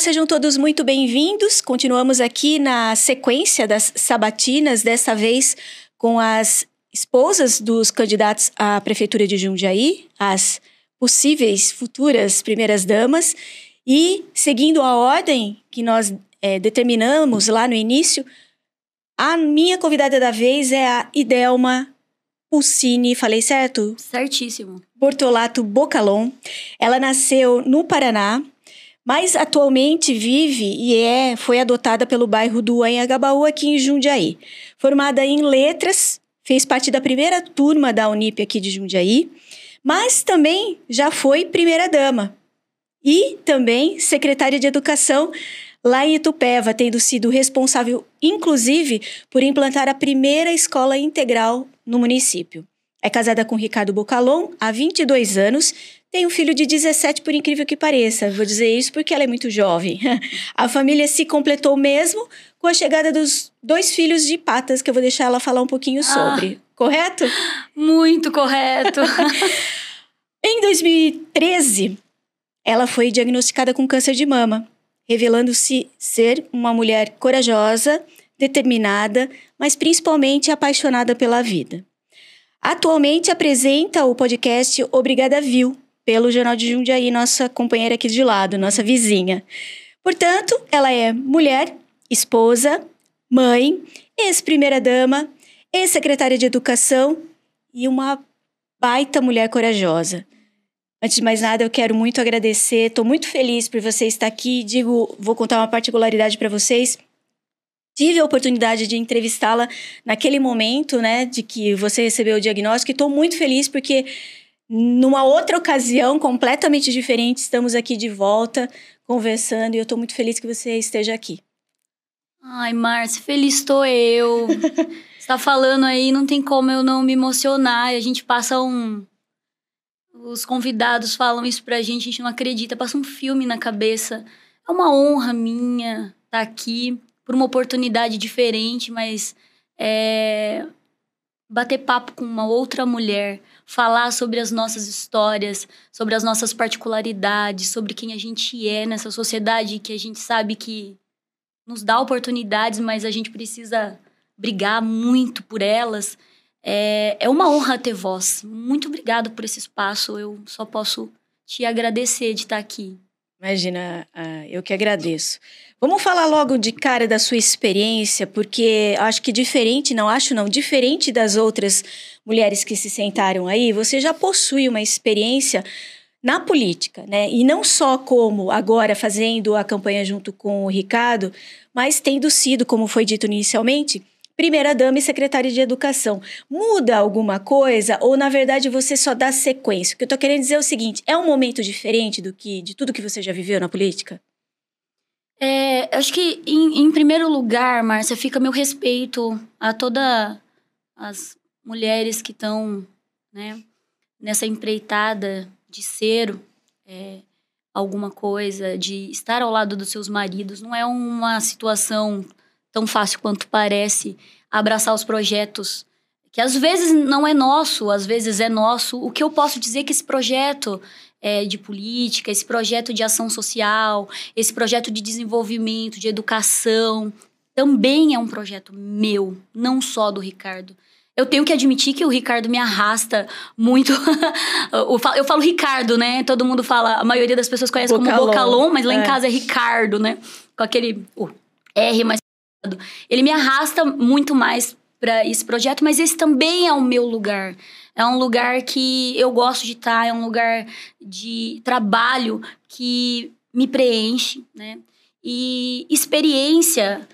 sejam todos muito bem-vindos. Continuamos aqui na sequência das sabatinas, dessa vez com as esposas dos candidatos à Prefeitura de Jundiaí, as possíveis futuras primeiras-damas. E, seguindo a ordem que nós determinamos lá no início, a minha convidada da vez é a Idelma Pulcini, falei certo? Certíssimo. Bortolato Bocalon. Ela nasceu no Paraná, mas atualmente vive e foi adotada pelo bairro do Anhangabaú, aqui em Jundiaí. Formada em letras, fez parte da primeira turma da Unip aqui de Jundiaí, mas também já foi primeira-dama e também secretária de Educação lá em Itupeva, tendo sido responsável, inclusive, por implantar a primeira escola integral no município. É casada com Ricardo Bocalon há 22 anos, tem um filho de 17, por incrível que pareça. Vou dizer isso porque ela é muito jovem. A família se completou mesmo com a chegada dos 2 filhos de patas, que eu vou deixar ela falar um pouquinho sobre. Correto? Muito correto. Em 2013, ela foi diagnosticada com câncer de mama, revelando-se ser uma mulher corajosa, determinada, mas principalmente apaixonada pela vida. Atualmente apresenta o podcast Obrigada Viu, pelo Jornal de Jundiaí, nossa companheira aqui de lado, nossa vizinha. Portanto, ela é mulher, esposa, mãe, ex-primeira-dama, ex-secretária de Educação e uma baita mulher corajosa. Antes de mais nada, eu quero muito agradecer, estou muito feliz por você estar aqui. Vou contar uma particularidade para vocês. Tive a oportunidade de entrevistá-la naquele momento, né, de que você recebeu o diagnóstico, e estou muito feliz porque numa outra ocasião completamente diferente, estamos aqui de volta conversando e eu estou muito feliz que você esteja aqui. Ai, Márcia, feliz estou eu. Você tá falando aí, não tem como eu não me emocionar. A gente passa Os convidados falam isso pra gente, a gente não acredita, passa um filme na cabeça. É uma honra minha estar aqui por uma oportunidade diferente, mas bater papo com uma outra mulher, falar sobre as nossas histórias, sobre as nossas particularidades, sobre quem a gente é nessa sociedade que a gente sabe que nos dá oportunidades, mas a gente precisa brigar muito por elas. É uma honra ter voz. Muito obrigada por esse espaço. Eu só posso te agradecer de estar aqui. Imagina, eu que agradeço. Vamos falar logo de cara da sua experiência, porque acho que diferente das outras mulheres que se sentaram aí, você já possui uma experiência na política, né? E não só como agora fazendo a campanha junto com o Ricardo, mas tendo sido, como foi dito inicialmente, primeira-dama e secretária de Educação. Muda alguma coisa ou, na verdade, você só dá sequência? O que eu tô querendo dizer é o seguinte, é um momento diferente de tudo que você já viveu na política? Acho que, em primeiro lugar, Márcia, fica meu respeito a todas as mulheres que estão, né, nessa empreitada de ser alguma coisa, de estar ao lado dos seus maridos. Não é uma situação tão fácil quanto parece abraçar os projetos, que às vezes não é nosso, às vezes é nosso. O que eu posso dizer é que esse projeto de política, esse projeto de ação social, esse projeto de desenvolvimento, de educação, também é um projeto meu, não só do Ricardo. Eu tenho que admitir que o Ricardo me arrasta muito. Eu falo Ricardo, né? Todo mundo fala, a maioria das pessoas conhece como Bocalon, mas lá em casa é Ricardo, né? Com aquele R mais... Ele me arrasta muito mais para esse projeto, mas esse também é o meu lugar. É um lugar que eu gosto de estar, é um lugar de trabalho que me preenche, né? E experiência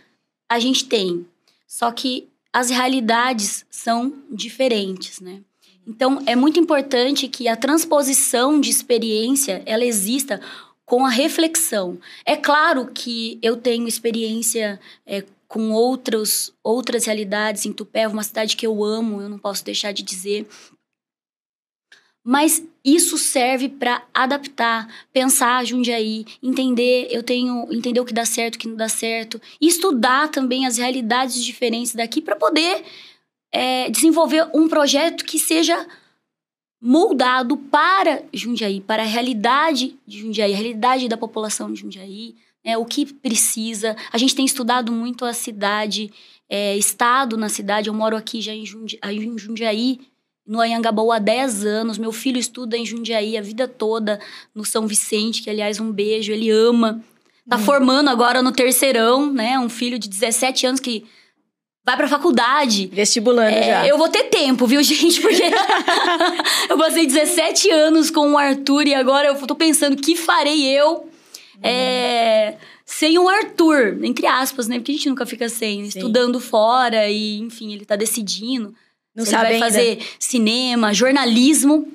a gente tem, só que as realidades são diferentes, né? Então, é muito importante que a transposição de experiência, ela exista com a reflexão. É claro que eu tenho experiência com outras realidades em Itupeva, uma cidade que eu amo, eu não posso deixar de dizer. Mas isso serve para adaptar, pensar Jundiaí, entender o que dá certo, o que não dá certo, e estudar também as realidades diferentes daqui para poder desenvolver um projeto que seja moldado para Jundiaí, para a realidade de Jundiaí, a realidade da população de Jundiaí, o que precisa. A gente tem estudado muito a cidade, estado na cidade. Eu moro aqui já em Jundiaí, no Anhangabaú há 10 anos. Meu filho estuda em Jundiaí a vida toda, no São Vicente, que, aliás, um beijo, ele ama. Tá formando agora no terceirão, né? Um filho de 17 anos que vai pra faculdade. Vestibulando já. Eu vou ter tempo, viu, gente? Porque eu passei 17 anos com o Arthur e agora eu tô pensando o que farei eu sem o Arthur, entre aspas, né? Porque a gente nunca fica sem. Sim. Estudando fora e, enfim, ele tá decidindo. Não se sabe ele vai ainda. fazer cinema, jornalismo.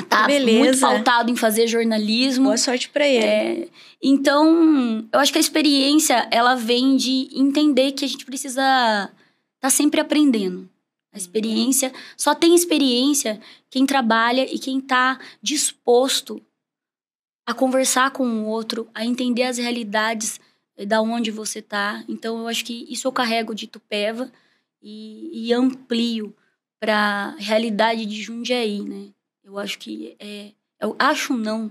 Tá Beleza. muito pautado em fazer jornalismo. Boa sorte pra ele. Então, eu acho que a experiência, ela vem de entender que a gente precisa tá sempre aprendendo. A experiência, só tem experiência quem trabalha e quem tá disposto a conversar com o outro, a entender as realidades da onde você tá. Então, eu acho que isso eu carrego de Itupeva e amplio pra realidade de Jundiaí, né? Eu acho que tenho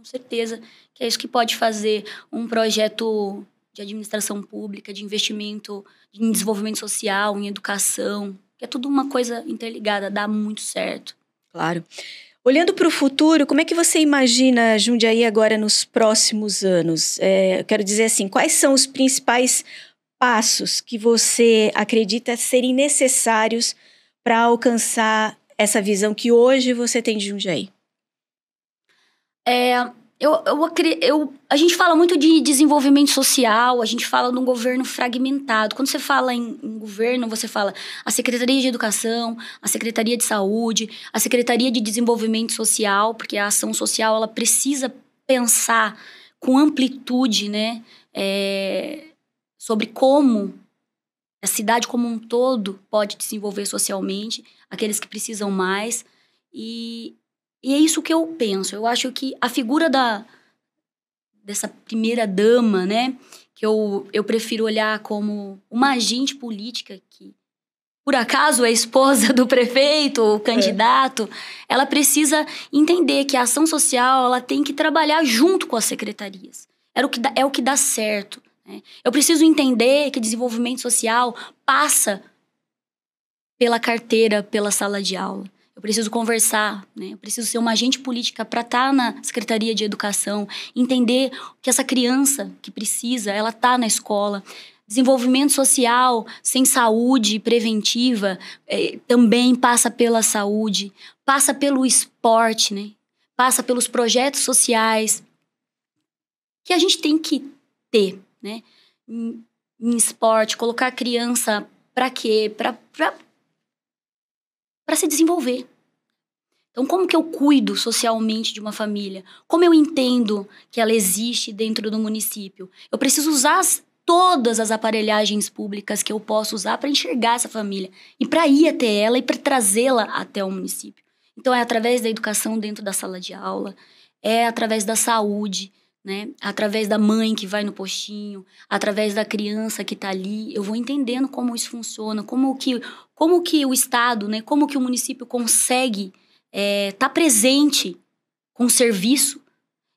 certeza que é isso que pode fazer um projeto de administração pública, de investimento em desenvolvimento social, em educação, que é tudo uma coisa interligada, dá muito certo. Claro. Olhando para o futuro, como é que você imagina Jundiaí agora nos próximos anos? Eu quero dizer assim, quais são os principais passos que você acredita serem necessários para alcançar essa visão que hoje você tem de Jundiaí? A gente fala muito de desenvolvimento social, a gente fala de um governo fragmentado. Quando você fala em governo, você fala a Secretaria de Educação, a Secretaria de Saúde, a Secretaria de Desenvolvimento Social, porque a ação social ela precisa pensar com amplitude, né, sobre como a cidade como um todo pode desenvolver socialmente, aqueles que precisam mais. E é isso que eu penso. Eu acho que a figura dessa primeira dama, né? Que eu prefiro olhar como uma agente política que, por acaso, é esposa do prefeito ou candidato. Ela precisa entender que a ação social ela tem que trabalhar junto com as secretarias. É o que dá certo. Né? Eu preciso entender que desenvolvimento social passa pela carteira, pela sala de aula. Eu preciso conversar, né? Eu preciso ser uma agente política para estar na Secretaria de Educação, entender que essa criança que precisa, ela está na escola. Desenvolvimento social sem saúde preventiva também passa pela saúde, passa pelo esporte, né? Passa pelos projetos sociais que a gente tem que ter, né? Em esporte, colocar a criança para quê? Para se desenvolver. Então, como que eu cuido socialmente de uma família? Como eu entendo que ela existe dentro do município? Eu preciso usar todas as aparelhagens públicas que eu posso usar para enxergar essa família e para ir até ela e para trazê-la até o município. Então, é através da educação dentro da sala de aula, é através da saúde, né? Através da mãe que vai no postinho, através da criança que está ali. Eu vou entendendo como isso funciona, como que o Estado, né? Como que o município consegue tá presente com o serviço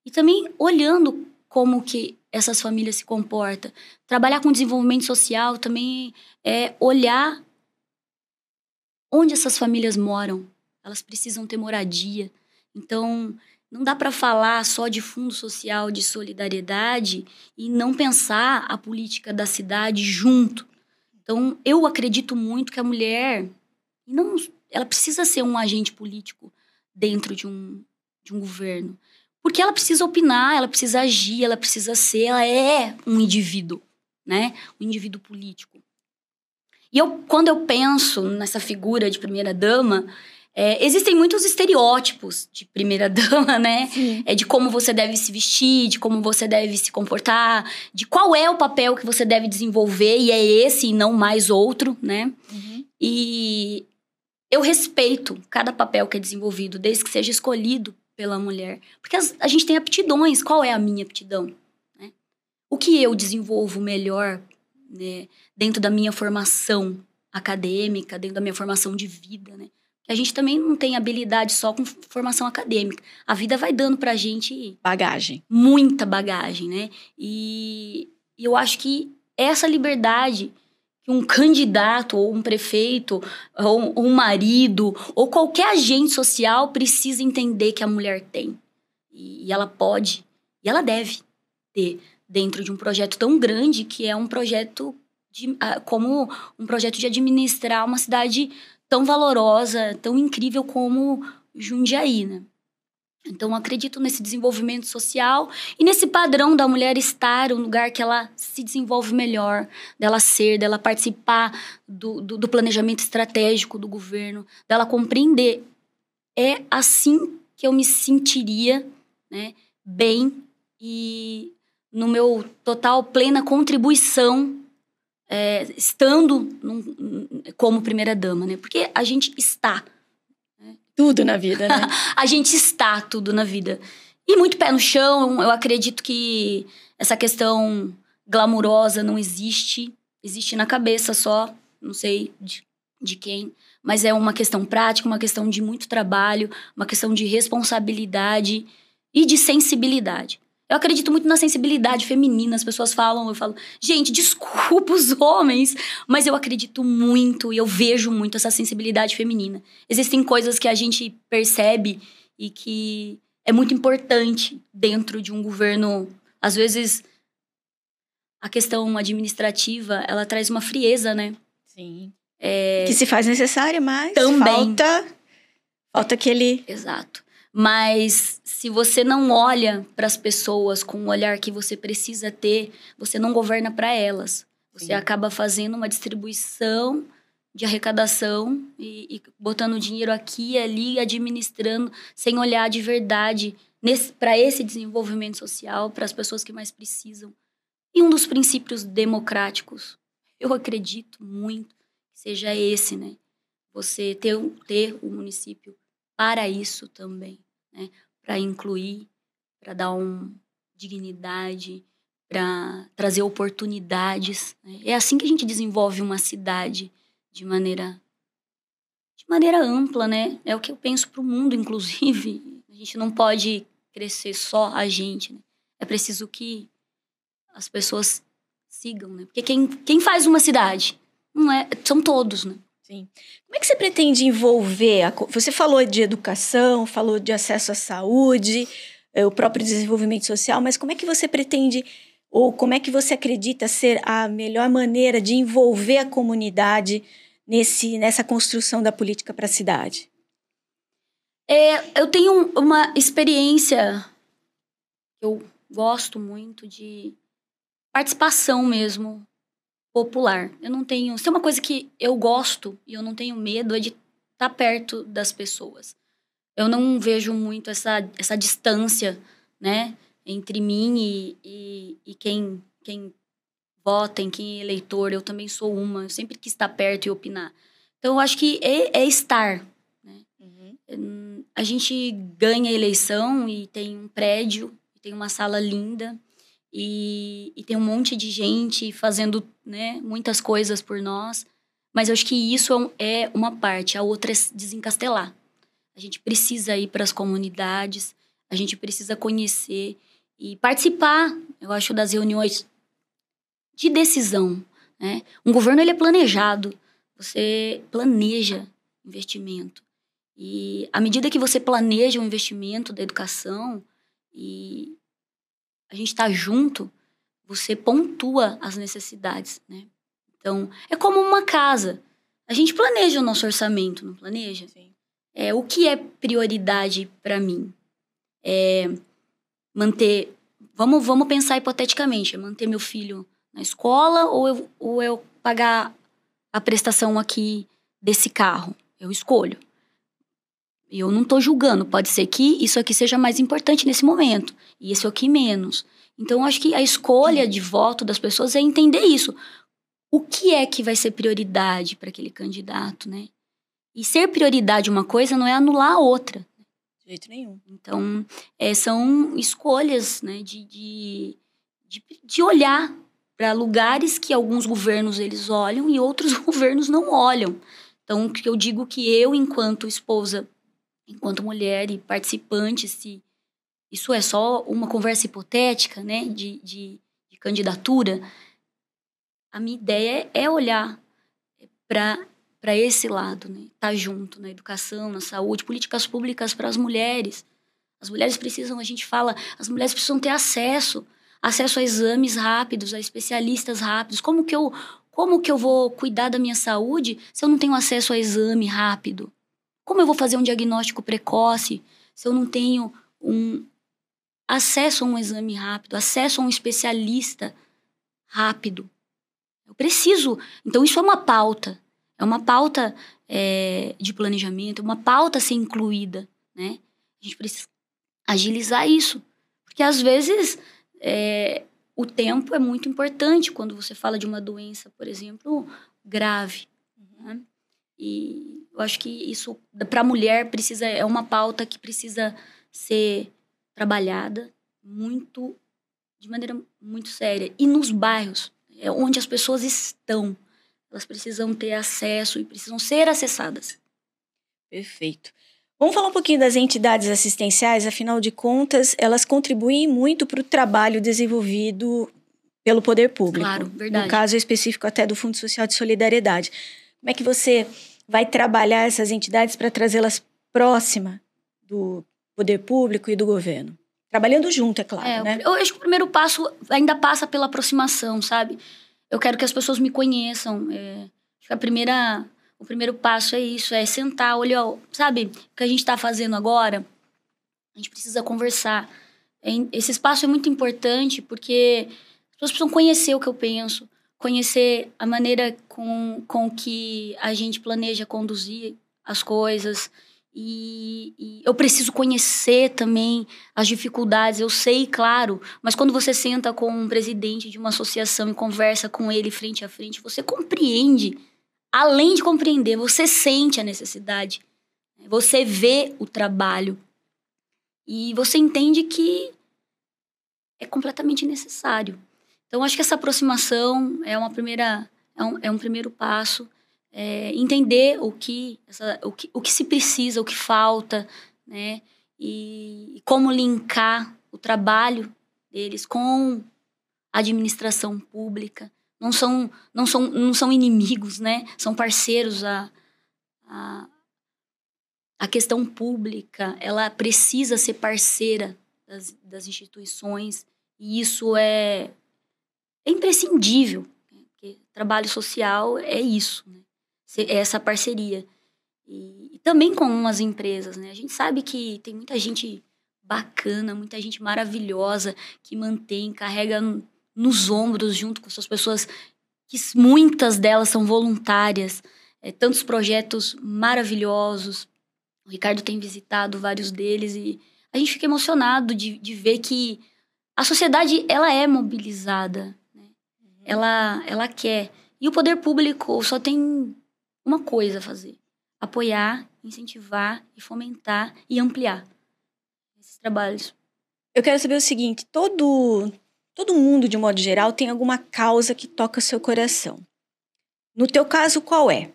e também olhando como que essas famílias se comportam. Trabalhar com desenvolvimento social também é olhar onde essas famílias moram. Elas precisam ter moradia. Então, não dá para falar só de fundo social, de solidariedade e não pensar a política da cidade junto. Então, eu acredito muito que a mulher ela precisa ser um agente político dentro de um governo. Porque ela precisa opinar, ela precisa agir, ela é um indivíduo, né? Um indivíduo político. E quando eu penso nessa figura de primeira-dama, existem muitos estereótipos de primeira-dama, né? De como você deve se vestir, de como você deve se comportar, de qual é o papel que você deve desenvolver, e é esse e não mais outro, né? E eu respeito cada papel que é desenvolvido, desde que seja escolhido pela mulher. Porque a gente tem aptidões. Qual é a minha aptidão? Né? O que eu desenvolvo melhor, né, dentro da minha formação acadêmica, dentro da minha formação de vida, né? que a gente também não tem habilidade só com formação acadêmica. A vida vai dando pra gente... Bagagem. Muita bagagem, né? E eu acho que essa liberdade que um candidato, ou um prefeito, ou um marido, ou qualquer agente social precisa entender que a mulher tem. E ela pode, e ela deve ter dentro de um projeto tão grande que é um projeto como um projeto de administrar uma cidade tão valorosa, tão incrível como Jundiaí, né? Então, eu acredito nesse desenvolvimento social e nesse padrão da mulher estar um lugar que ela se desenvolve melhor, dela participar do planejamento estratégico do governo, dela compreender. É assim que eu me sentiria, né, bem e no meu total plena contribuição, estando como primeira-dama, né? Porque a gente está. Tudo na vida, né? A gente está tudo na vida. E muito pé no chão, eu acredito que essa questão glamurosa não existe. Existe na cabeça só, não sei de quem. Mas é uma questão prática, uma questão de muito trabalho, uma questão de responsabilidade e de sensibilidade. Eu acredito muito na sensibilidade feminina. As pessoas falam, eu falo, gente, desculpa os homens, mas eu acredito muito e eu vejo muito essa sensibilidade feminina. Existem coisas que a gente percebe e que é muito importante dentro de um governo. Às vezes, a questão administrativa, ela traz uma frieza, né? Sim. Que se faz necessária, mas também falta aquele... Exato. Mas se você não olha para as pessoas com o olhar que você precisa ter, você não governa para elas. Você acaba fazendo uma distribuição de arrecadação e botando dinheiro aqui e ali, administrando, sem olhar de verdade para esse desenvolvimento social, para as pessoas que mais precisam. E um dos princípios democráticos, eu acredito muito, que seja esse, né? Você ter o município para isso também, né? Para incluir, para dar dignidade, para trazer oportunidades, né? É assim que a gente desenvolve uma cidade de maneira ampla, né? É o que eu penso para o mundo, inclusive. A gente não pode crescer só a gente, né? É preciso que as pessoas sigam, né? Porque quem faz uma cidade não são todos, né? Sim. Como é que você pretende envolver? Você falou de educação, falou de acesso à saúde, o próprio desenvolvimento social, mas como é que você pretende, ou como é que você acredita ser a melhor maneira de envolver a comunidade nessa construção da política para a cidade? Eu tenho uma experiência, eu gosto muito de participação mesmo, popular. Eu não tenho... Se é uma coisa que eu gosto e eu não tenho medo é de estar perto das pessoas. Eu não vejo muito essa distância, né, entre mim e quem vota, em quem é eleitor. Eu também sou uma. Eu sempre quis estar perto e opinar. Então, eu acho que é estar, né? Uhum. A gente ganha a eleição e tem um prédio, tem uma sala linda, e tem um monte de gente fazendo, né, muitas coisas por nós. Mas eu acho que isso é uma parte. A outra é desencastelar. A gente precisa ir para as comunidades, a gente precisa conhecer e participar, eu acho, das reuniões de decisão, né? Um governo, ele é planejado. Você planeja investimento. E à medida que você planeja o investimento da educação e a gente está junto, você pontua as necessidades, né? Então, é como uma casa. A gente planeja o nosso orçamento, não planeja? Sim. O que é prioridade para mim? Manter... Vamos pensar hipoteticamente. É manter meu filho na escola ou eu pagar a prestação aqui desse carro? Eu escolho. E eu não estou julgando. Pode ser que isso aqui seja mais importante nesse momento. E esse aqui menos. Então, eu acho que a escolha de voto das pessoas é entender isso. O que é que vai ser prioridade para aquele candidato, né? E ser prioridade uma coisa não é anular a outra. De jeito nenhum. Então, são escolhas, né, de olhar para lugares que alguns governos eles olham e outros governos não olham. Então, o que eu digo que eu, enquanto esposa, enquanto mulher e participante, se isso é só uma conversa hipotética, né, de candidatura, a minha ideia é olhar para esse lado, né? Tá junto na educação, na saúde, políticas públicas para as mulheres. As mulheres precisam, a gente fala, as mulheres precisam ter acesso a exames rápidos, a especialistas rápidos. Como que eu vou cuidar da minha saúde se eu não tenho acesso a exame rápido? Como eu vou fazer um diagnóstico precoce se eu não tenho acesso a um exame rápido, acesso a um especialista rápido? Eu preciso. Então, isso é uma pauta. É uma pauta de planejamento, é uma pauta a ser incluída, né? A gente precisa agilizar isso. Porque, às vezes, o tempo é muito importante quando você fala de uma doença, por exemplo, grave. Né? E eu acho que isso, para a mulher, é uma pauta que precisa ser trabalhada de maneira muito séria. E nos bairros, onde as pessoas estão, elas precisam ter acesso e precisam ser acessadas. Perfeito. Vamos falar um pouquinho das entidades assistenciais, afinal de contas, elas contribuem muito para o trabalho desenvolvido pelo poder público. Claro, verdade. No caso específico até do Fundo Social de Solidariedade. Como é que você vai trabalhar essas entidades para trazê-las próxima do poder público e do governo? Trabalhando junto, é claro, né? Eu acho que o primeiro passo ainda passa pela aproximação, sabe? Eu quero que as pessoas me conheçam. Acho que o primeiro passo é isso, é sentar, olhar, sabe? O que a gente está fazendo agora, a gente precisa conversar. Esse espaço é muito importante porque as pessoas precisam conhecer o que eu penso, conhecer a maneira com que a gente planeja conduzir as coisas. E eu preciso conhecer também as dificuldades, eu sei, claro, mas quando você senta com um presidente de uma associação e conversa com ele frente a frente, você compreende. Além de compreender, você sente a necessidade, você vê o trabalho e você entende que é completamente necessário. Então, acho que essa aproximação é um primeiro passo. Entender o que se precisa, o que falta, né? E como linkar o trabalho deles com a administração pública. Não são inimigos, né? São parceiros. A questão pública, ela precisa ser parceira das instituições, e isso é imprescindível. Porque trabalho social é isso, né? Essa parceria. E também com as empresas, né? A gente sabe que tem muita gente bacana, muita gente maravilhosa que carrega nos ombros junto com suas pessoas, que muitas delas são voluntárias. Tantos projetos maravilhosos. O Ricardo tem visitado vários deles e a gente fica emocionado de ver que a sociedade, ela é mobilizada, né? Ela quer. E o poder público só tem uma coisa a fazer: apoiar, incentivar e fomentar e ampliar esses trabalhos. Eu quero saber o seguinte: todo mundo, de modo geral, tem alguma causa que toca seu coração. No teu caso, qual é?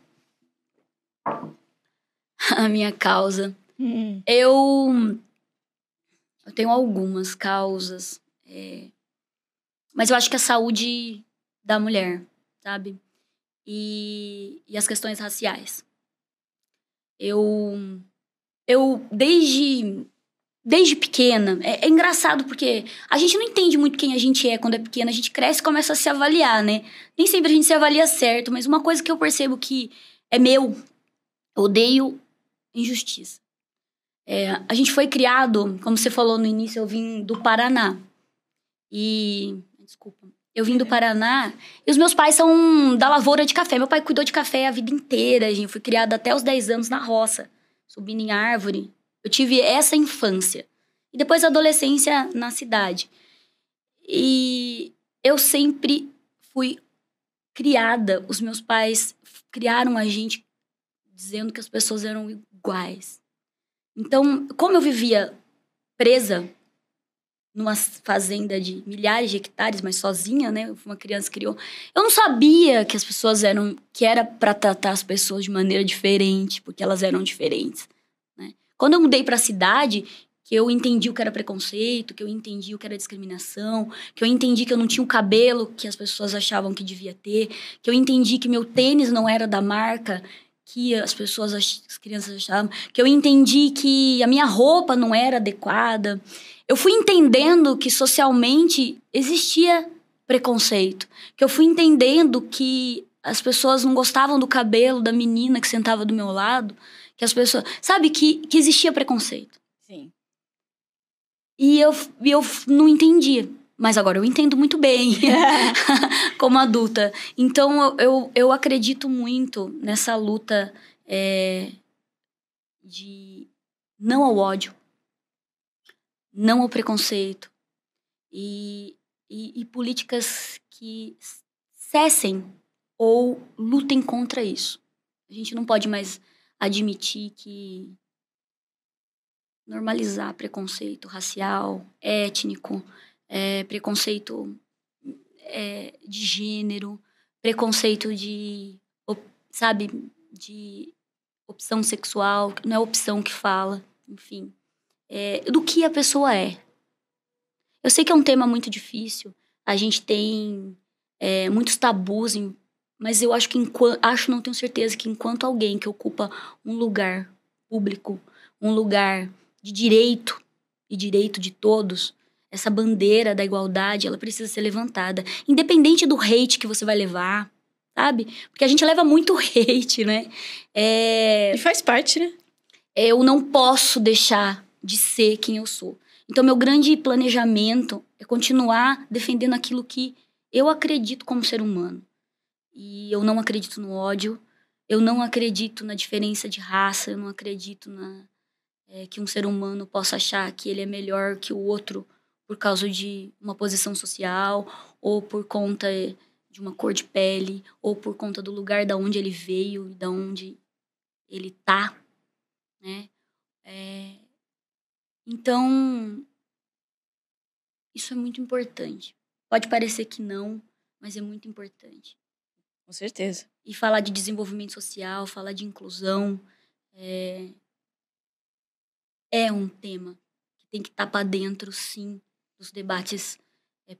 A minha causa. Eu tenho algumas causas, mas eu acho que a saúde da mulher, sabe? E as questões raciais. Eu desde pequena, é engraçado porque a gente não entende muito quem a gente é quando é pequena, a gente cresce e começa a se avaliar, né? Nem sempre a gente se avalia certo, mas uma coisa que eu percebo que é meu, eu odeio injustiça. A gente foi criado, como você falou no início, eu vim do Paraná. Eu vim do Paraná e os meus pais são da lavoura de café. Meu pai cuidou de café a vida inteira, a gente foi criado até os 10 anos na roça, subindo em árvore. Eu tive essa infância. E depois a adolescência na cidade. E eu sempre fui criada. Os meus pais criaram a gente dizendo que as pessoas eram iguais. Então, como eu vivia presa, numa fazenda de milhares de hectares, mas sozinha, né? Uma criança criou. Eu não sabia que as pessoas que era para tratar as pessoas de maneira diferente, porque elas eram diferentes, né? Quando eu mudei para a cidade, que eu entendi o que era preconceito, que eu entendi o que era discriminação, que eu entendi que eu não tinha o cabelo que as pessoas achavam que devia ter, que eu entendi que meu tênis não era da marca que as crianças achavam, que eu entendi que a minha roupa não era adequada. Eu fui entendendo que socialmente existia preconceito, que eu fui entendendo que as pessoas não gostavam do cabelo da menina que sentava do meu lado, que as pessoas... Sabe, que existia preconceito. Sim. E eu não entendia. Mas agora eu entendo muito bem, como adulta. Então, eu acredito muito nessa luta de não ao ódio, não ao preconceito. E políticas que cessem ou lutem contra isso. A gente não pode mais admitir que normalizar preconceito racial, étnico, preconceito de gênero, preconceito de opção sexual, não é opção que fala, enfim, do que a pessoa é. Eu sei que é um tema muito difícil, a gente tem muitos tabus, mas eu acho que não tenho certeza que enquanto alguém que ocupa um lugar público, um lugar de direito e direito de todos, essa bandeira da igualdade, ela precisa ser levantada. Independente do hate que você vai levar, sabe? Porque a gente leva muito hate, né? E faz parte, né? Eu não posso deixar de ser quem eu sou. Então, meu grande planejamento é continuar defendendo aquilo que eu acredito como ser humano. E eu não acredito no ódio, eu não acredito na diferença de raça, eu não acredito que um ser humano possa achar que ele é melhor que o outro por causa de uma posição social, ou por conta de uma cor de pele, ou por conta do lugar da onde ele veio e da onde ele tá, né? Então, isso é muito importante. Pode parecer que não, mas é muito importante. Com certeza. E falar de desenvolvimento social, falar de inclusão, é um tema que tem que estar para dentro, sim, dos debates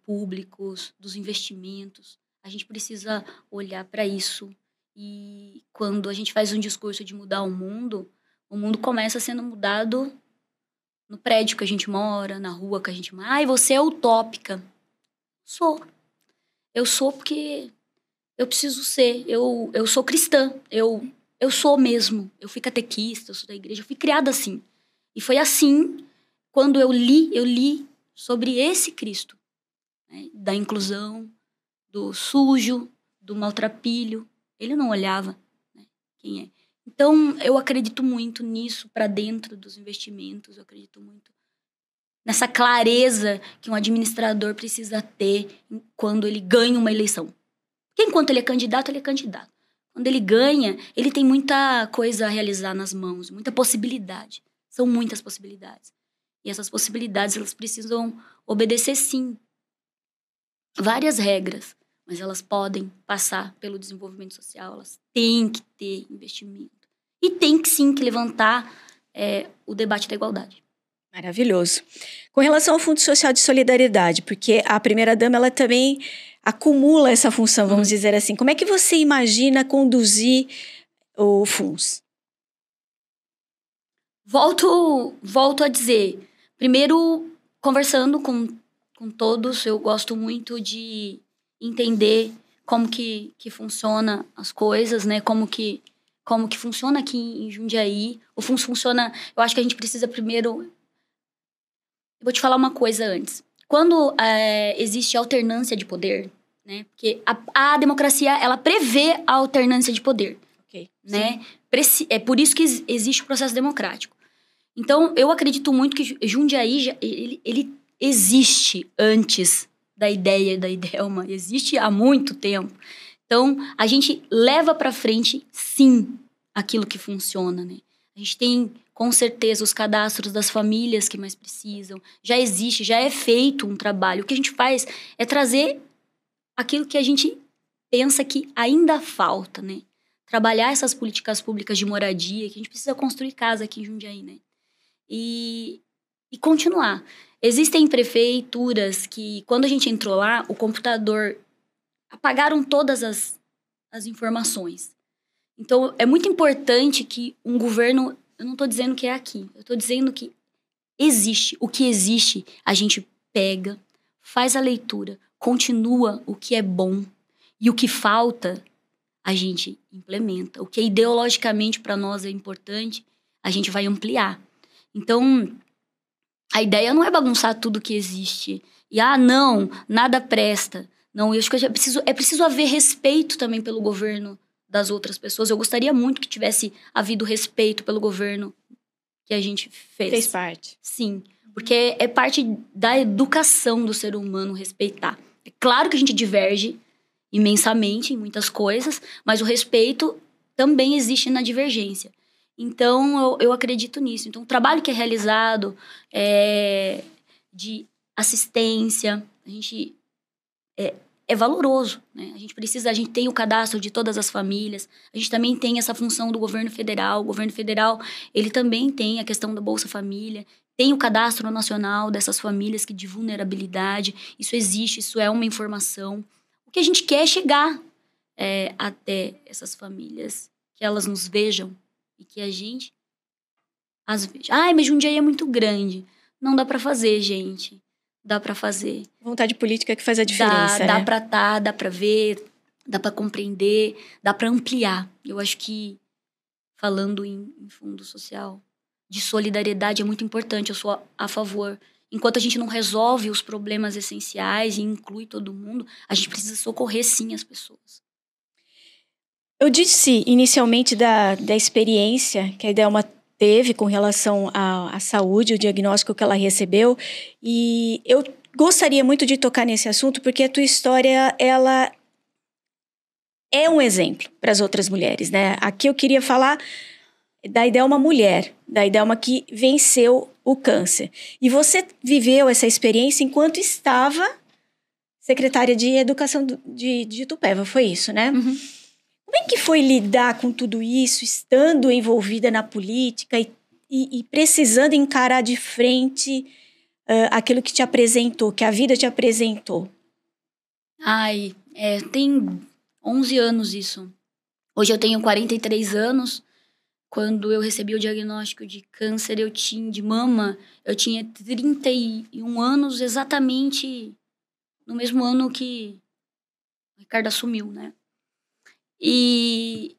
públicos, dos investimentos. A gente precisa olhar para isso. E quando a gente faz um discurso de mudar o mundo começa sendo mudado no prédio que a gente mora, na rua que a gente mora. Ai, você é utópica. Sou. Eu sou porque eu preciso ser. Eu sou cristã. Eu sou mesmo. Eu fui catequista, eu sou da igreja. Eu fui criada assim. E foi assim, quando eu li sobre esse Cristo, né? Da inclusão, do sujo, do maltrapilho. Ele não olhava, né, quem é. Então, eu acredito muito nisso para dentro dos investimentos. Eu acredito muito nessa clareza que um administrador precisa ter quando ele ganha uma eleição. Porque enquanto ele é candidato, ele é candidato. Quando ele ganha, ele tem muita coisa a realizar nas mãos, muita possibilidade. São muitas possibilidades. E essas possibilidades, elas precisam obedecer, sim, várias regras. Mas elas podem passar pelo desenvolvimento social. Elas têm que ter investimento. E tem que, sim, que levantar o debate da igualdade. Maravilhoso. Com relação ao Fundo Social de Solidariedade, porque a primeira-dama, ela também acumula essa função, vamos dizer assim. Como é que você imagina conduzir o FUNS? Volto a dizer, primeiro, conversando com todos, eu gosto muito de entender como que funciona as coisas, né? Como que funciona aqui em Jundiaí. O FUNS funciona... Eu acho que a gente precisa primeiro... Eu vou te falar uma coisa antes. Quando existe alternância de poder, né? Porque a democracia, ela prevê a alternância de poder. Okay, né? É por isso que existe o processo democrático. Então, eu acredito muito que Jundiaí, ele existe antes da ideia da Idelma. Existe há muito tempo. Então, a gente leva para frente, sim, aquilo que funciona, né? A gente tem com certeza, os cadastros das famílias que mais precisam. Já existe, já é feito um trabalho. O que a gente faz é trazer aquilo que a gente pensa que ainda falta, né? Trabalhar essas políticas públicas de moradia, que a gente precisa construir casa aqui em Jundiaí, né? E continuar. Existem prefeituras que, quando a gente entrou lá, o computador apagaram todas as informações. Então, é muito importante que um governo... Eu não estou dizendo que é aqui. Eu estou dizendo que existe. O que existe, a gente pega, faz a leitura, continua o que é bom. E o que falta, a gente implementa. O que ideologicamente para nós é importante, a gente vai ampliar. Então, a ideia não é bagunçar tudo que existe. E, não, nada presta. Não, eu acho que é preciso haver respeito também pelo governo das outras pessoas. Eu gostaria muito que tivesse havido respeito pelo governo que a gente fez. Fez parte. Sim, porque é parte da educação do ser humano respeitar. É claro que a gente diverge imensamente em muitas coisas, mas o respeito também existe na divergência. Então, eu acredito nisso. Então, o trabalho que é realizado de assistência, a gente é valoroso, né? A gente tem o cadastro de todas as famílias, a gente também tem essa função do governo federal. O governo federal, ele também tem a questão da Bolsa Família, tem o cadastro nacional dessas famílias de vulnerabilidade. Isso existe, isso é uma informação. O que a gente quer é chegar até essas famílias, que elas nos vejam e que a gente as veja. Mas Jundiaí é muito grande. Não dá pra fazer, gente. Dá pra fazer. Vontade política que faz a diferença, né? Dá pra ver, dá pra compreender, dá pra ampliar. Eu acho que, falando em fundo social, de solidariedade é muito importante. Eu sou a favor. Enquanto a gente não resolve os problemas essenciais e inclui todo mundo, a gente precisa socorrer, sim, as pessoas. Eu disse inicialmente da experiência que a Idelma teve com relação à saúde, o diagnóstico que ela recebeu, e eu gostaria muito de tocar nesse assunto porque a tua história, ela é um exemplo para as outras mulheres, né? Aqui eu queria falar da Idelma mulher, da Idelma que venceu o câncer. E você viveu essa experiência enquanto estava secretária de Educação de Itupeva, foi isso, né? Uhum. Como é que foi lidar com tudo isso, estando envolvida na política e precisando encarar de frente aquilo que te apresentou, que a vida te apresentou? Tem 11 anos isso. Hoje eu tenho 43 anos. Quando eu recebi o diagnóstico de câncer de mama, eu tinha 31 anos, exatamente no mesmo ano que o Ricardo assumiu, né? E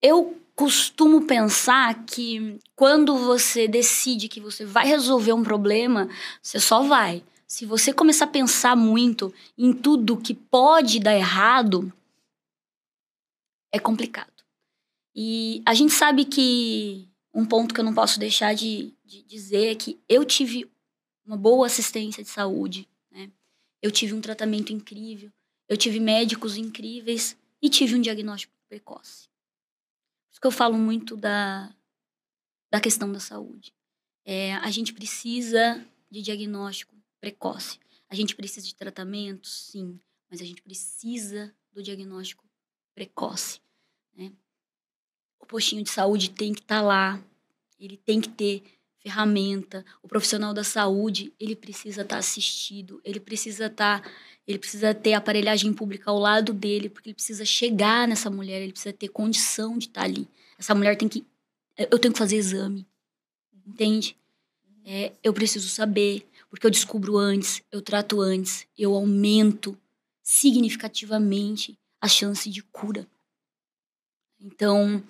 eu costumo pensar que quando você decide que você vai resolver um problema, você só vai. Se você começar a pensar muito em tudo que pode dar errado, é complicado. E a gente sabe que um ponto que eu não posso deixar de dizer é que eu tive uma boa assistência de saúde, né? Eu tive um tratamento incrível, eu tive médicos incríveis e tive um diagnóstico precoce. Por isso que eu falo muito da questão da saúde. A gente precisa de diagnóstico precoce. A gente precisa de tratamento, sim, mas a gente precisa do diagnóstico precoce, né? O postinho de saúde tem que estar lá, ele tem que ter ferramenta. O profissional da saúde, ele precisa estar assistido, ele precisa ter aparelhagem pública ao lado dele, porque ele precisa chegar nessa mulher, ele precisa ter condição de estar ali. Essa mulher eu tenho que fazer exame, entende? Eu preciso saber, porque eu descubro antes, eu trato antes, eu aumento significativamente a chance de cura. Então,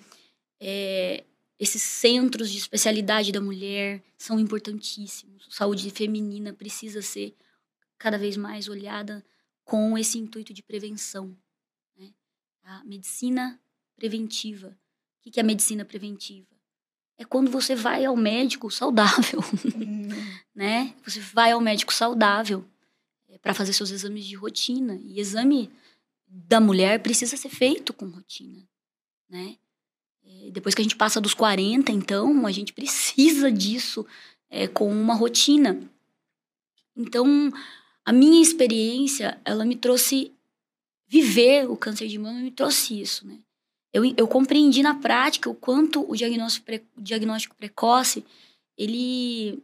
esses centros de especialidade da mulher são importantíssimos. Saúde feminina precisa ser cada vez mais olhada com esse intuito de prevenção, né? A medicina preventiva. O que é a medicina preventiva? É quando você vai ao médico saudável, né? Você vai ao médico saudável para fazer seus exames de rotina. E exame da mulher precisa ser feito com rotina, né? Depois que a gente passa dos 40, então, a gente precisa disso com uma rotina. Então, a minha experiência, ela me trouxe... Viver o câncer de mama me trouxe isso, né? Eu compreendi na prática o quanto o diagnóstico precoce, ele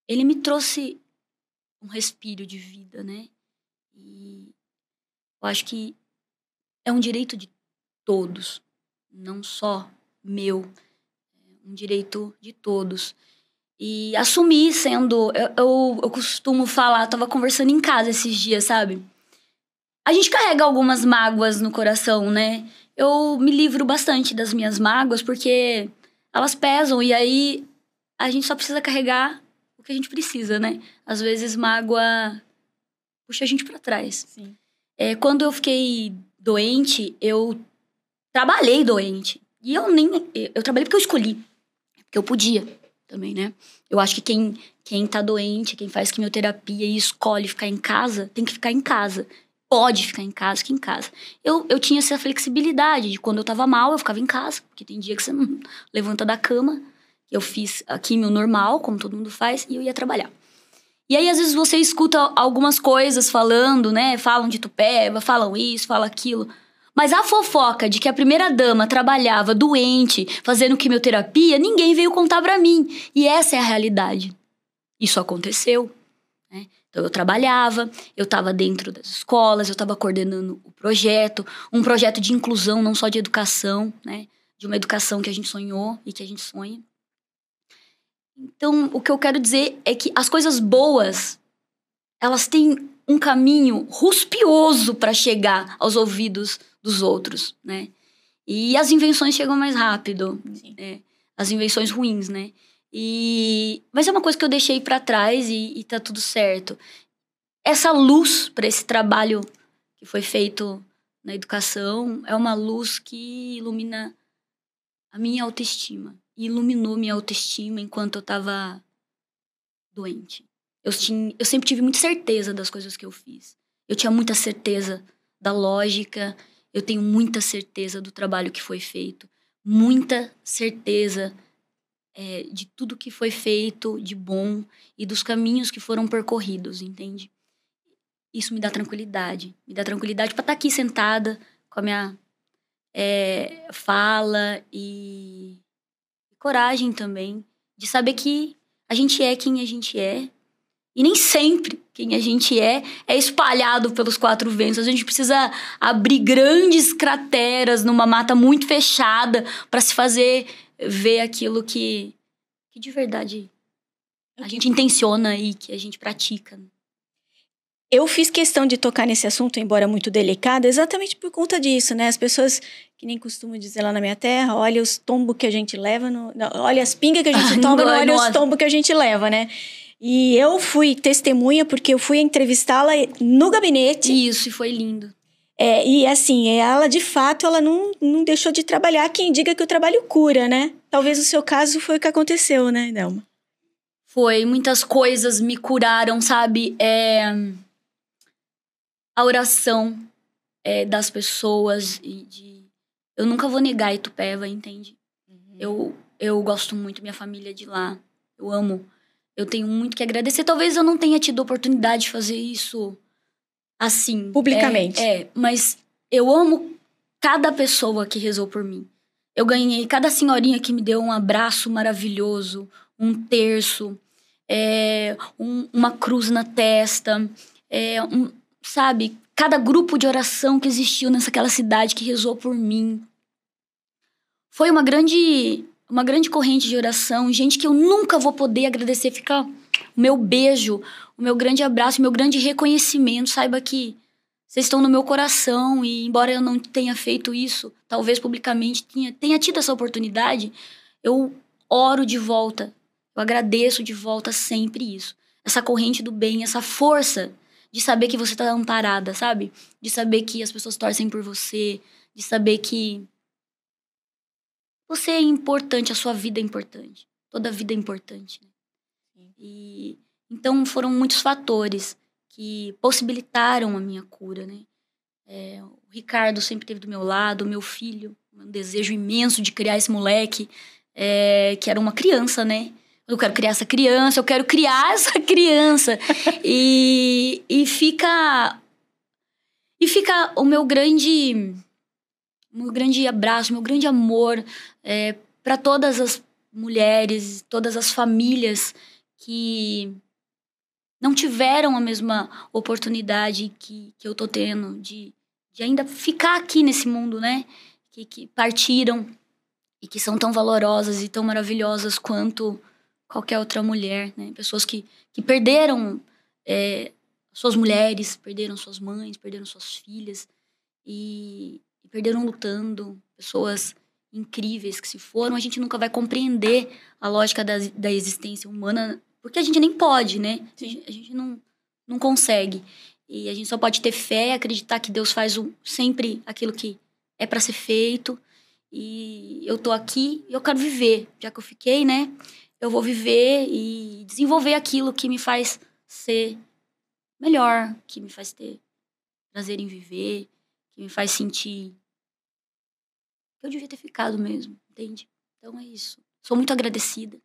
me trouxe um respiro de vida, né? E eu acho que é um direito de todos, não só meu, é um direito de todos. E assumir sendo... Eu costumo falar, eu tava conversando em casa esses dias, sabe? A gente carrega algumas mágoas no coração, né? Eu me livro bastante das minhas mágoas porque elas pesam e aí a gente só precisa carregar o que a gente precisa, né? Às vezes mágoa puxa a gente pra trás. Sim. Quando eu fiquei doente, eu trabalhei doente. E eu trabalhei porque eu escolhi. Porque eu podia também, né? Eu acho que quem tá doente, quem faz quimioterapia e escolhe ficar em casa, tem que ficar em casa. Pode ficar em casa, fica em casa. Eu tinha essa flexibilidade de quando eu tava mal, eu ficava em casa. Porque tem dia que você não levanta da cama. Eu fiz a quimio normal, como todo mundo faz, e eu ia trabalhar. E aí, às vezes, você escuta algumas coisas falando, né? Falam de Itupeva, falam isso, falam aquilo. Mas a fofoca de que a primeira-dama trabalhava doente, fazendo quimioterapia, ninguém veio contar pra mim. E essa é a realidade. Isso aconteceu, né? Então, eu trabalhava, eu estava dentro das escolas, eu estava coordenando o projeto, um projeto de inclusão, não só de educação, né? De uma educação que a gente sonhou e que a gente sonha. Então, o que eu quero dizer é que as coisas boas, elas têm um caminho ruspioso para chegar aos ouvidos dos outros, né? E as invenções chegam mais rápido, né? As invenções ruins, né? Mas é uma coisa que eu deixei para trás e tá tudo certo. Essa luz para esse trabalho que foi feito na educação é uma luz que ilumina a minha autoestima. E iluminou minha autoestima enquanto eu tava doente. Eu sempre tive muita certeza das coisas que eu fiz. Eu tinha muita certeza da lógica. Eu tenho muita certeza do trabalho que foi feito. Muita certeza de tudo que foi feito de bom e dos caminhos que foram percorridos, entende? Isso me dá tranquilidade. Me dá tranquilidade para estar aqui sentada com a minha fala e coragem também de saber que a gente é quem a gente é. E nem sempre quem a gente é espalhado pelos 4 ventos. A gente precisa abrir grandes crateras numa mata muito fechada para se fazer ver aquilo que de verdade a gente intenciona e que a gente pratica. Eu fiz questão de tocar nesse assunto, embora muito delicado, exatamente por conta disso, né? As pessoas, que nem costumo dizer lá na minha terra, olha os tombos que a gente leva, olha as pingas que a gente toma, não olha os tombos que a gente leva, né? E eu fui testemunha porque eu fui entrevistá-la no gabinete. Isso, e foi lindo. E assim, ela de fato, ela não deixou de trabalhar. Quem diga que o trabalho cura, né? Talvez o seu caso foi o que aconteceu, né, Delma? Foi, muitas coisas me curaram, sabe? A oração das pessoas eu nunca vou negar Itupeva, entende? Uhum. Eu gosto muito, minha família é de lá. Eu amo. Eu tenho muito que agradecer. Talvez eu não tenha tido oportunidade de fazer isso assim. Publicamente. Mas eu amo cada pessoa que rezou por mim. Eu ganhei cada senhorinha que me deu um abraço maravilhoso, um terço, uma cruz na testa, sabe? Cada grupo de oração que existiu naquela cidade que rezou por mim. Foi uma grande corrente de oração, gente que eu nunca vou poder agradecer. Fica o meu beijo, o meu grande abraço, o meu grande reconhecimento. Saiba que vocês estão no meu coração e embora eu não tenha feito isso, talvez publicamente tenha tido essa oportunidade, eu oro de volta, eu agradeço de volta sempre isso. Essa corrente do bem, essa força de saber que você está amparada, sabe? De saber que as pessoas torcem por você, de saber que você é importante, a sua vida é importante. Toda vida é importante. E então foram muitos fatores que possibilitaram a minha cura, né? O Ricardo sempre esteve do meu lado, o meu filho um desejo imenso de criar esse moleque, que era uma criança, né? Eu quero criar essa criança, eu quero criar essa criança. E fica o meu grande abraço, meu grande amor para todas as mulheres, todas as famílias que não tiveram a mesma oportunidade que eu tô tendo de ainda ficar aqui nesse mundo, né? Que partiram e que são tão valorosas e tão maravilhosas quanto qualquer outra mulher, né? Pessoas que perderam suas mulheres, perderam suas mães, perderam suas filhas e perderam lutando. Pessoas incríveis que se foram. A gente nunca vai compreender a lógica da existência humana, porque a gente nem pode, né? A gente não consegue. E a gente só pode ter fé, acreditar que Deus faz sempre aquilo que é para ser feito. E eu tô aqui e eu quero viver. Já que eu fiquei, né? Eu vou viver e desenvolver aquilo que me faz ser melhor, que me faz ter prazer em viver, que me faz sentir que eu devia ter ficado mesmo, entende? Então é isso. Sou muito agradecida.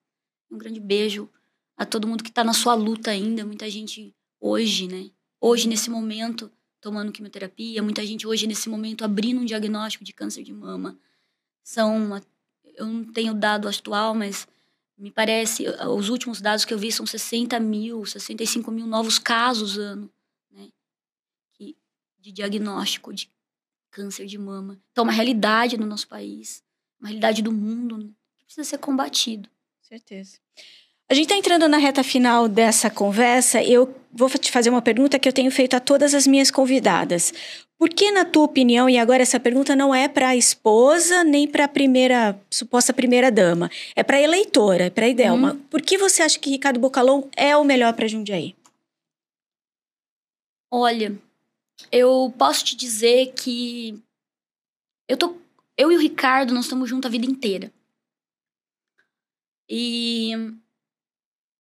Um grande beijo a todo mundo que tá na sua luta ainda. Muita gente hoje, né? Hoje, nesse momento, tomando quimioterapia. Muita gente hoje, nesse momento, abrindo um diagnóstico de câncer de mama. Eu não tenho dado atual, mas me parece, os últimos dados que eu vi são 65 mil novos casos ano, né? De diagnóstico de câncer de mama. Então, uma realidade no nosso país, uma realidade do mundo, né? Que precisa ser combatido. Certeza. A gente está entrando na reta final dessa conversa. Eu vou te fazer uma pergunta que eu tenho feito a todas as minhas convidadas. Por que, na tua opinião, e agora essa pergunta não é para a esposa nem para a suposta primeira dama, é para a eleitora, é para a Idelma. Por que você acha que Ricardo Bocalhau é o melhor para Jundiaí? Olha, eu posso te dizer que eu e o Ricardo, nós estamos juntos a vida inteira. E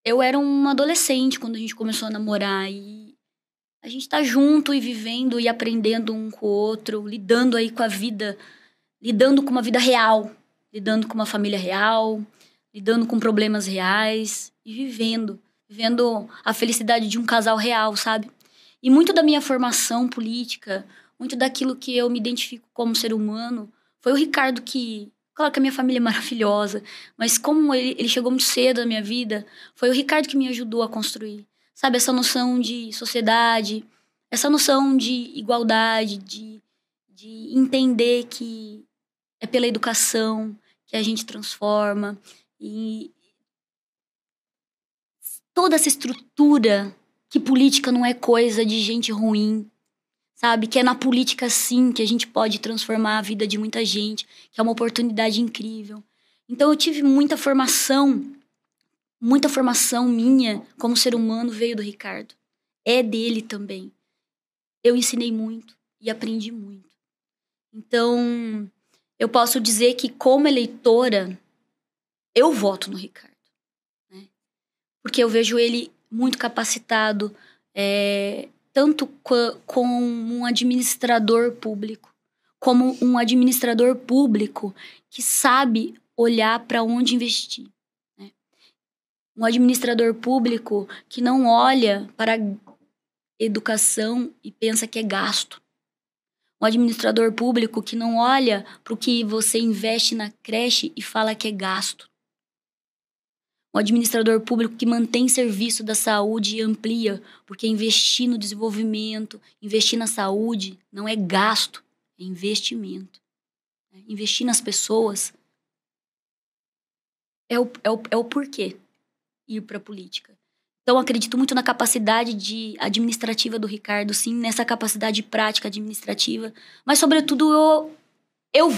eu era uma adolescente quando a gente começou a namorar. E a gente tá junto e vivendo e aprendendo um com o outro, lidando aí com a vida, lidando com uma vida real, lidando com uma família real, lidando com problemas reais e vivendo a felicidade de um casal real, sabe? E muito da minha formação política, muito daquilo que eu me identifico como ser humano, foi o Ricardo que... Claro que a minha família é maravilhosa, mas como ele chegou muito cedo na minha vida, foi o Ricardo que me ajudou a construir. Sabe, essa noção de sociedade, essa noção de igualdade, de entender que é pela educação que a gente transforma. E toda essa estrutura que política não é coisa de gente ruim, sabe? Que é na política, sim, que a gente pode transformar a vida de muita gente, que é uma oportunidade incrível. Então, eu tive muita formação minha como ser humano veio do Ricardo. É dele também. Eu ensinei muito e aprendi muito. Então, eu posso dizer que, como eleitora, eu voto no Ricardo, né? Porque eu vejo ele muito capacitado, tanto como um administrador público, que sabe olhar para onde investir, né? Um administrador público que não olha para a educação e pensa que é gasto. Um administrador público que não olha para o que você investe na creche e fala que é gasto. Um administrador público que mantém serviço da saúde e amplia, porque investir no desenvolvimento, investir na saúde não é gasto, é investimento. Investir nas pessoas é o porquê ir para a política. Então, acredito muito na capacidade administrativa do Ricardo, sim, nessa capacidade prática administrativa, mas, sobretudo, eu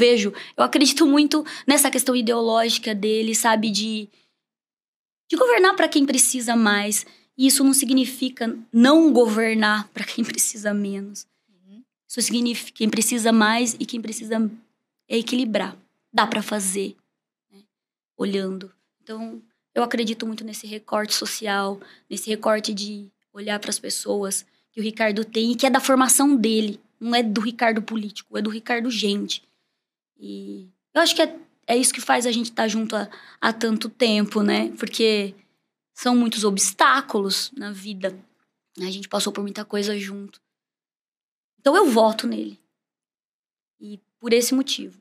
acredito muito nessa questão ideológica dele, sabe, de governar para quem precisa mais. E isso não significa não governar para quem precisa menos. Isso significa quem precisa mais e quem precisa equilibrar. Dá para fazer, né? Olhando. Então, eu acredito muito nesse recorte social, nesse recorte de olhar para as pessoas que o Ricardo tem e que é da formação dele. Não é do Ricardo político, é do Ricardo gente. E eu acho que é isso que faz a gente estar junto há tanto tempo, né? Porque são muitos obstáculos na vida. A gente passou por muita coisa junto. Então eu voto nele. E por esse motivo.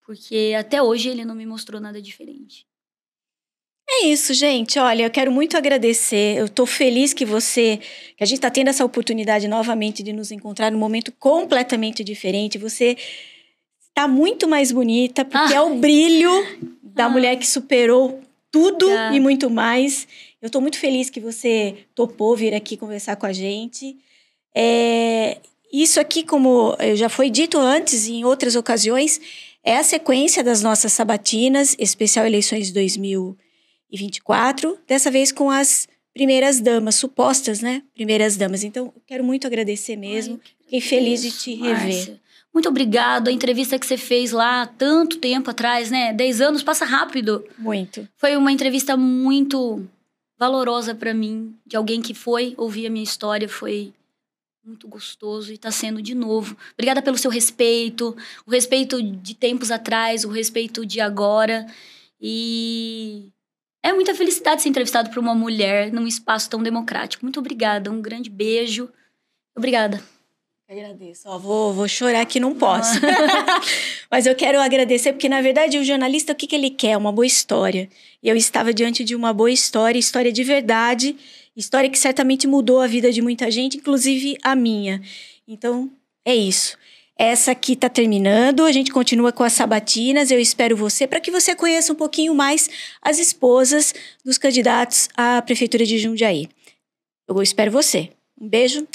Porque até hoje ele não me mostrou nada diferente. É isso, gente. Olha, eu quero muito agradecer. Eu tô feliz que a gente tá tendo essa oportunidade novamente de nos encontrar num momento completamente diferente. Você tá muito mais bonita, porque é o brilho da mulher que superou tudo e muito mais. Eu tô muito feliz que você topou vir aqui conversar com a gente. Isso aqui, como já foi dito antes em outras ocasiões, é a sequência das nossas sabatinas, especial eleições 2024, dessa vez com as primeiras damas, supostas, né? Primeiras damas. Então, eu quero muito agradecer mesmo. Fiquei feliz de te rever. Márcia, muito obrigada. A entrevista que você fez lá há tanto tempo atrás, né? 10 anos, passa rápido. Muito. Foi uma entrevista muito valorosa pra mim, de alguém que foi ouvir a minha história, foi muito gostoso e tá sendo de novo. Obrigada pelo seu respeito, o respeito de tempos atrás, o respeito de agora. E é muita felicidade ser entrevistado por uma mulher num espaço tão democrático. Muito obrigada, um grande beijo. Obrigada. Eu agradeço. Vou chorar que não posso. Mas eu quero agradecer porque, na verdade, o jornalista, o que ele quer? Uma boa história. E eu estava diante de uma boa história de verdade, história que certamente mudou a vida de muita gente, inclusive a minha. Então, é isso. Essa aqui está terminando, a gente continua com as sabatinas. Eu espero você para que você conheça um pouquinho mais as esposas dos candidatos à Prefeitura de Jundiaí. Eu espero você. Um beijo.